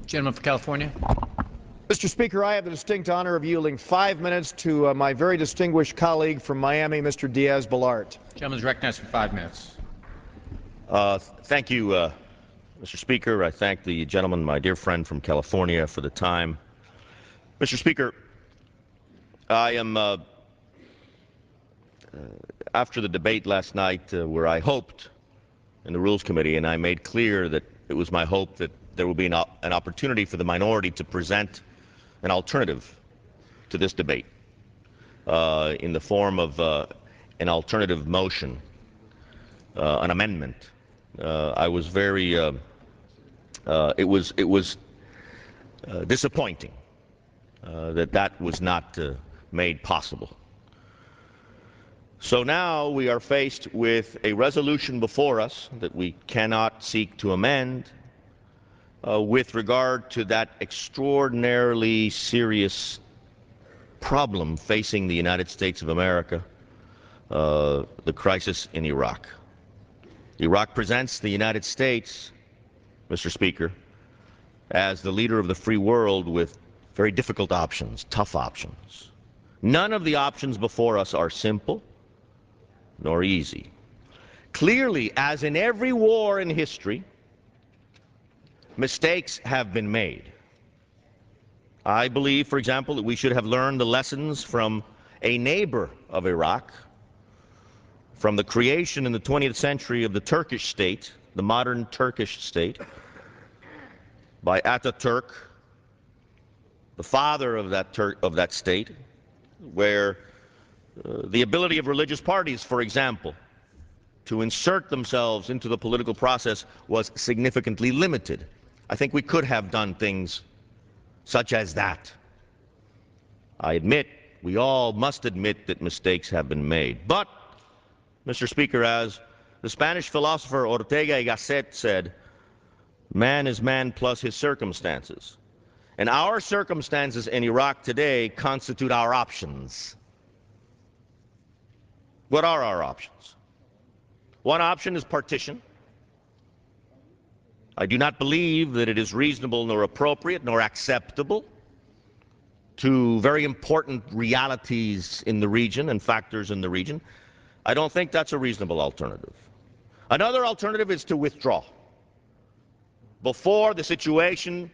Gentleman from California. Mr. Speaker, I have the distinct honor of yielding 5 minutes to my very distinguished colleague from Miami, Mr. Diaz-Balart. Gentleman is recognized for 5 minutes. Thank you, Mr. Speaker. I thank the gentleman, my dear friend from California, for the time. Mr. Speaker, I am, after the debate last night where I hoped in the Rules Committee, and I made clear that it was my hope that there will be an opportunity for the minority to present an alternative to this debate in the form of an alternative motion, an amendment. I was very, it was disappointing that was not made possible. So now we are faced with a resolution before us that we cannot seek to amend with regard to that extraordinarily serious problem facing the United States of America, the crisis in Iraq. Iraq presents the United States, Mr. Speaker, as the leader of the free world with very difficult options, tough options. None of the options before us are simple nor easy. Clearly, as in every war in history, mistakes have been made. I believe, for example, that we should have learned the lessons from a neighbor of Iraq, from the creation in the 20th century of the Turkish state, the modern Turkish state, by Ataturk, the father of that state, where the ability of religious parties, for example, to insert themselves into the political process was significantly limited. I think we could have done things such as that. I admit, we all must admit that mistakes have been made. But, Mr. Speaker, as the Spanish philosopher Ortega y Gasset said, man is man plus his circumstances. And our circumstances in Iraq today constitute our options. What are our options? One option is partition. I do not believe that it is reasonable nor appropriate nor acceptable to very important realities in the region and factors in the region. I don't think that's a reasonable alternative. Another alternative is to withdraw before the situation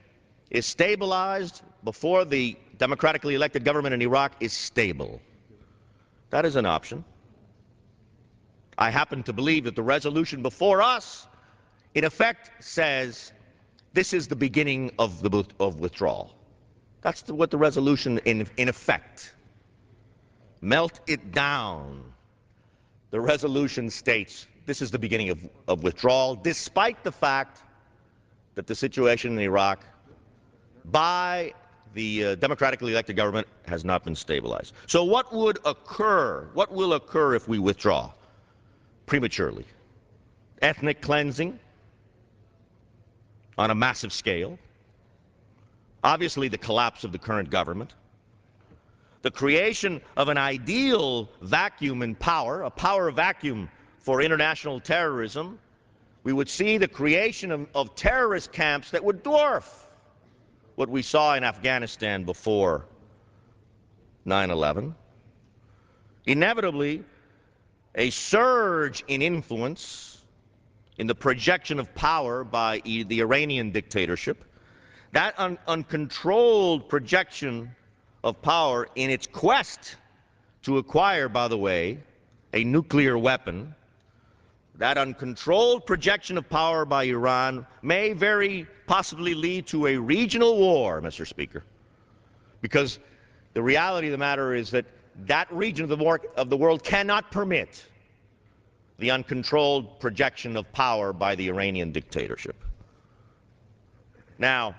is stabilized, before the democratically elected government in Iraq is stable. That is an option. I happen to believe that the resolution before us, in effect, says this is the beginning of withdrawal. That's what the resolution, in effect. Melt it down. The resolution states this is the beginning of withdrawal, despite the fact that the situation in Iraq by the democratically elected government has not been stabilized. So what would occur? What will occur if we withdraw prematurely? Ethnic cleansing on a massive scale. Obviously, the collapse of the current government. The creation of an ideal vacuum in power, a power vacuum for international terrorism. We would see the creation of terrorist camps that would dwarf what we saw in Afghanistan before 9/11. Inevitably, a surge in influence in the projection of power by the Iranian dictatorship. That uncontrolled projection of power in its quest to acquire, by the way, a nuclear weapon, that uncontrolled projection of power by Iran may very possibly lead to a regional war, Mr. Speaker, because the reality of the matter is that that region of the world cannot permit the uncontrolled projection of power by the Iranian dictatorship. Now,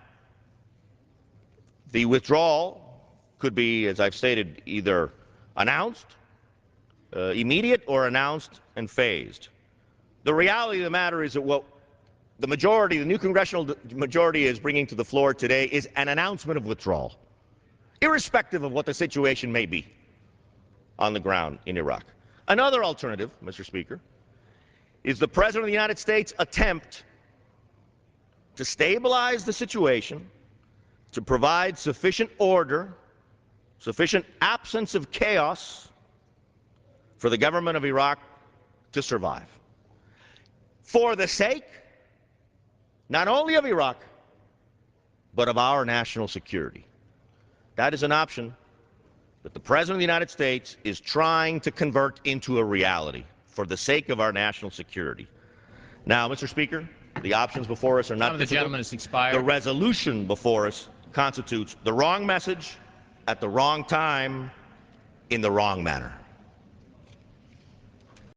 the withdrawal could be, as I've stated, either announced, immediate, or announced and phased. The reality of the matter is that what the majority, the new congressional majority is bringing to the floor today is an announcement of withdrawal, irrespective of what the situation may be on the ground in Iraq. Another alternative, Mr. Speaker, is the President of the United States' attempt to stabilize the situation to provide sufficient order, sufficient absence of chaos for the government of Iraq to survive. For the sake, not only of Iraq, but of our national security. That is an option that the President of the United States is trying to convert into a reality for the sake of our national security. Now, Mr. Speaker, the options before us are not Time of the difficult. gentleman has expired. The resolution before us constitutes the wrong message at the wrong time in the wrong manner.